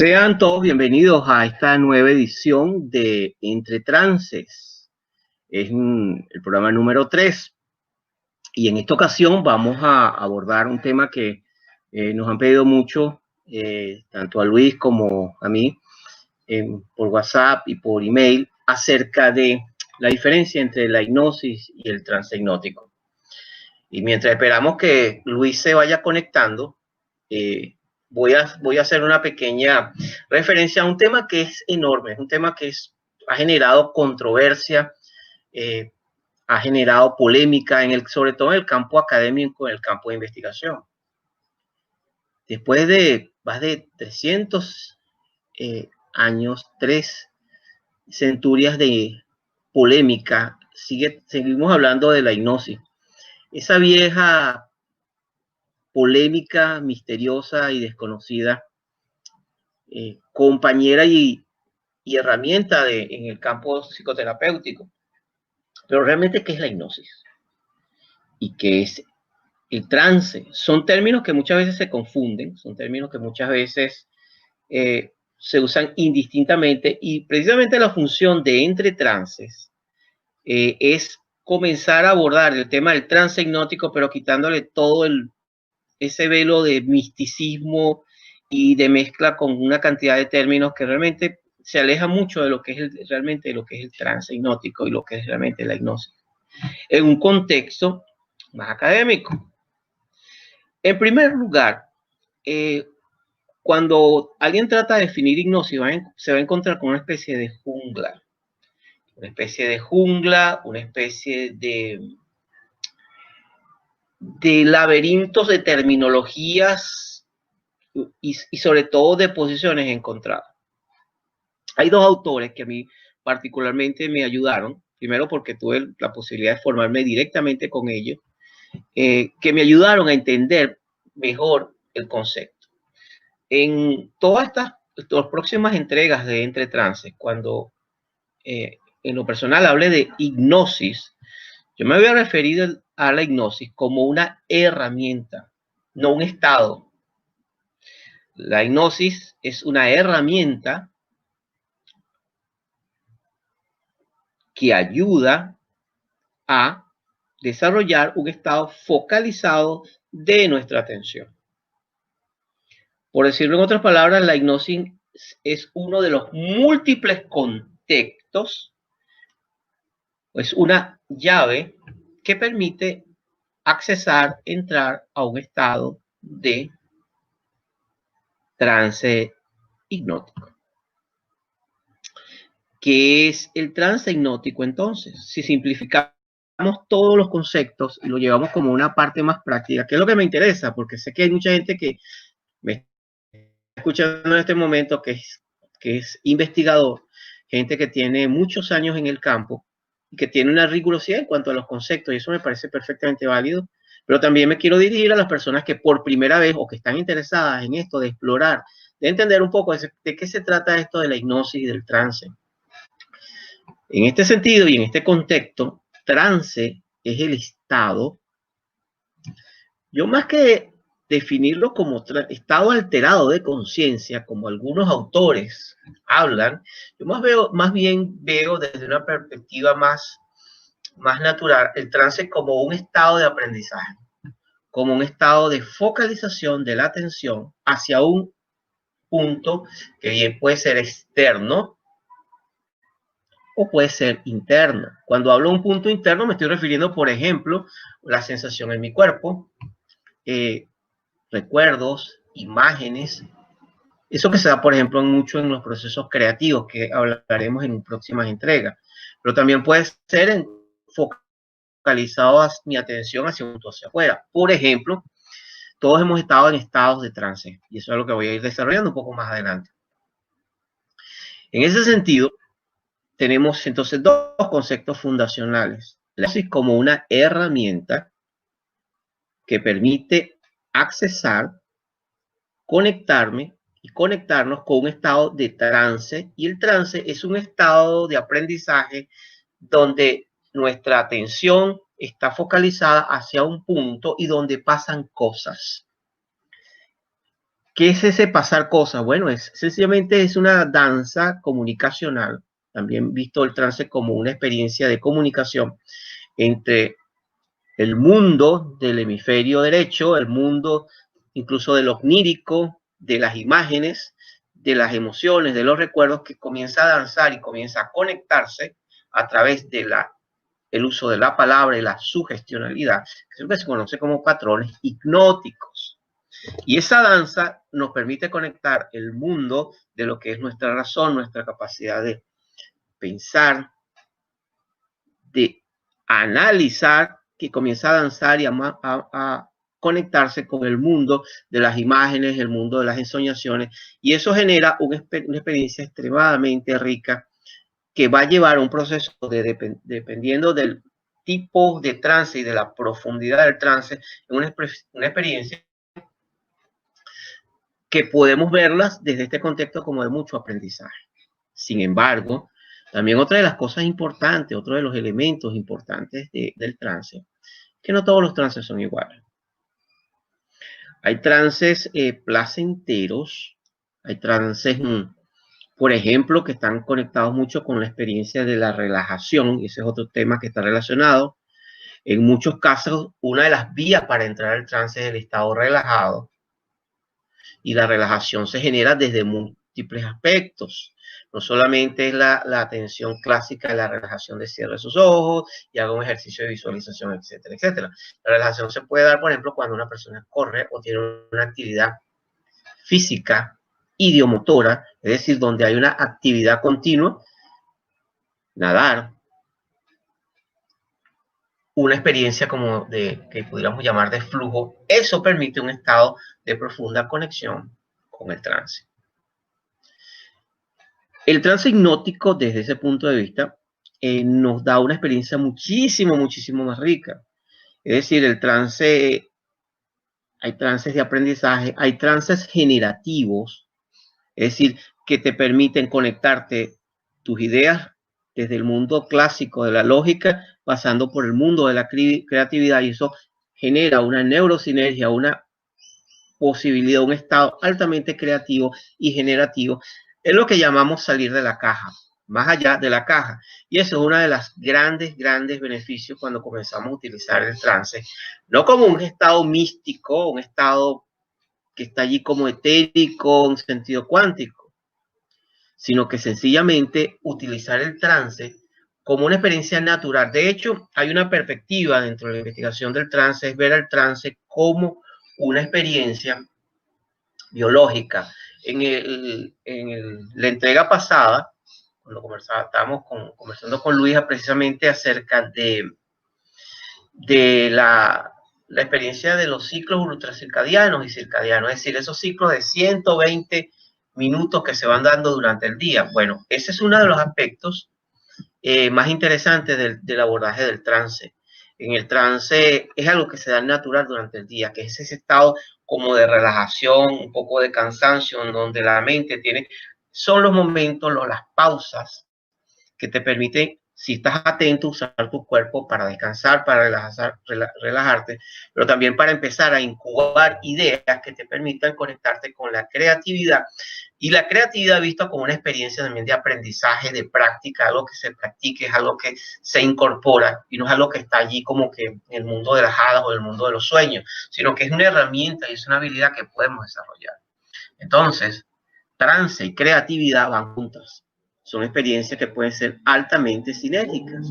Sean todos bienvenidos a esta nueva edición de Entre Trances. Es el programa número 3 y en esta ocasión vamos a abordar un tema que nos han pedido mucho, tanto a Luis como a mí, por WhatsApp y por email, acerca de la diferencia entre la hipnosis y el trance hipnótico. Y mientras esperamos que Luis se vaya conectando, voy a hacer una pequeña referencia a un tema que es enorme, un tema que ha generado controversia, ha generado polémica, sobre todo en el campo académico, en el campo de investigación. Después de más de 300 años, 3 centurias de polémica, seguimos hablando de la hipnosis. Esa vieja polémica, misteriosa y desconocida, compañera y herramienta en el campo psicoterapéutico. Pero realmente, ¿qué es la hipnosis? ¿Y qué es el trance? Son términos que muchas veces se confunden, son términos que muchas veces se usan indistintamente, y precisamente la función de Entre Trances es comenzar a abordar el tema del trance hipnótico, pero quitándole todo ese velo de misticismo y de mezcla con una cantidad de términos que realmente se aleja mucho de lo que es realmente lo que es el trance hipnótico y lo que es realmente la hipnosis, en un contexto más académico. En primer lugar, cuando alguien trata de definir hipnosis, se va a encontrar con una especie de jungla, una especie de laberintos de terminologías y sobre todo de posiciones encontradas. Hay dos autores que a mí particularmente me ayudaron, primero porque tuve la posibilidad de formarme directamente con ellos, que me ayudaron a entender mejor el concepto. En todas estas próximas entregas de Entre Trances, cuando en lo personal hable de hipnosis, yo me voy a referir a la hipnosis como una herramienta, no un estado. La hipnosis es una herramienta que ayuda a desarrollar un estado focalizado de nuestra atención. Por decirlo en otras palabras, la hipnosis es uno de los múltiples contextos, es una llave que permite entrar a un estado de trance hipnótico. ¿Qué es el trance hipnótico entonces? Si simplificamos todos los conceptos y lo llevamos como una parte más práctica, que es lo que me interesa, porque sé que hay mucha gente que me está escuchando en este momento que es investigador, gente que tiene muchos años en el campo y que tiene una rigurosidad en cuanto a los conceptos, y eso me parece perfectamente válido. Pero también me quiero dirigir a las personas que por primera vez o que están interesadas en esto de explorar, de entender un poco de qué se trata esto de la hipnosis y del trance. En este sentido y en este contexto, trance es el estado. Yo, más que definirlo como estado alterado de conciencia, como algunos autores hablan, yo más bien veo desde una perspectiva más natural el trance como un estado de aprendizaje, como un estado de focalización de la atención hacia un punto que bien puede ser externo o puede ser interno. Cuando hablo de un punto interno me estoy refiriendo, por ejemplo, la sensación en mi cuerpo, recuerdos, imágenes. Eso que se da, por ejemplo, mucho en los procesos creativos, que hablaremos en próximas entregas. Pero también puede ser focalizado mi atención hacia un punto hacia afuera. Por ejemplo, todos hemos estado en estados de trance, y eso es lo que voy a ir desarrollando un poco más adelante. En ese sentido, tenemos entonces dos conceptos fundacionales. La hipnosis como una herramienta que permite accesar, conectarme y conectarnos con un estado de trance, y el trance es un estado de aprendizaje donde nuestra atención está focalizada hacia un punto y donde pasan cosas. ¿Qué es ese pasar cosas? Bueno, sencillamente es una danza comunicacional, también visto el trance como una experiencia de comunicación entre el mundo del hemisferio derecho, el mundo incluso de lo onírico, de las imágenes, de las emociones, de los recuerdos, que comienza a danzar y comienza a conectarse a través de el uso de la palabra y la sugestionalidad, que es lo que se conoce como patrones hipnóticos. Y esa danza nos permite conectar el mundo de lo que es nuestra razón, nuestra capacidad de pensar, de analizar, que comienza a danzar y a conectarse con el mundo de las imágenes, el mundo de las ensoñaciones, y eso genera una experiencia extremadamente rica que va a llevar a un proceso dependiendo del tipo de trance y de la profundidad del trance, una experiencia que podemos verlas desde este contexto como de mucho aprendizaje. Sin embargo, también otra de las cosas importantes, otro de los elementos importantes del trance, que no todos los trances son iguales. Hay trances placenteros, hay trances, por ejemplo, que están conectados mucho con la experiencia de la relajación, y ese es otro tema que está relacionado. En muchos casos, una de las vías para entrar al trance es el estado relajado, y la relajación se genera desde múltiples aspectos. No solamente es la atención clásica de la relajación de cierre sus ojos y haga un ejercicio de visualización, etcétera, etcétera. La relajación se puede dar, por ejemplo, cuando una persona corre o tiene una actividad física idiomotora, es decir, donde hay una actividad continua, nadar, una experiencia como de que pudiéramos llamar de flujo. Eso permite un estado de profunda conexión con el trance. El trance hipnótico, desde ese punto de vista, nos da una experiencia muchísimo, muchísimo más rica. Es decir, el trance, hay trances de aprendizaje, hay trances generativos, es decir, que te permiten conectarte tus ideas desde el mundo clásico de la lógica, pasando por el mundo de la creatividad, y eso genera una neurosinergia, una posibilidad, un estado altamente creativo y generativo. Es lo que llamamos salir de la caja, más allá de la caja. Y eso es uno de los grandes, grandes beneficios cuando comenzamos a utilizar el trance, no como un estado místico, un estado que está allí como etérico, en sentido cuántico, sino que sencillamente utilizar el trance como una experiencia natural. De hecho, hay una perspectiva dentro de la investigación del trance, es ver al trance como una experiencia biológica. La entrega pasada, cuando estábamos conversando con Luisa precisamente acerca de la experiencia de los ciclos ultracircadianos y circadianos, es decir, esos ciclos de 120 minutos que se van dando durante el día. Bueno, ese es uno de los aspectos más interesantes del abordaje del trance. En el trance es algo que se da natural durante el día, que es ese estado como de relajación, un poco de cansancio, en donde la mente tiene, son los momentos, las pausas que te permiten, si estás atento, usar tu cuerpo para descansar, para relajarte, pero también para empezar a incubar ideas que te permitan conectarte con la creatividad. Y la creatividad vista como una experiencia también de aprendizaje, de práctica, algo que se practique, es algo que se incorpora y no es algo que está allí como que en el mundo de las hadas o el mundo de los sueños, sino que es una herramienta y es una habilidad que podemos desarrollar. Entonces, trance y creatividad van juntas. Son experiencias que pueden ser altamente sinérgicas.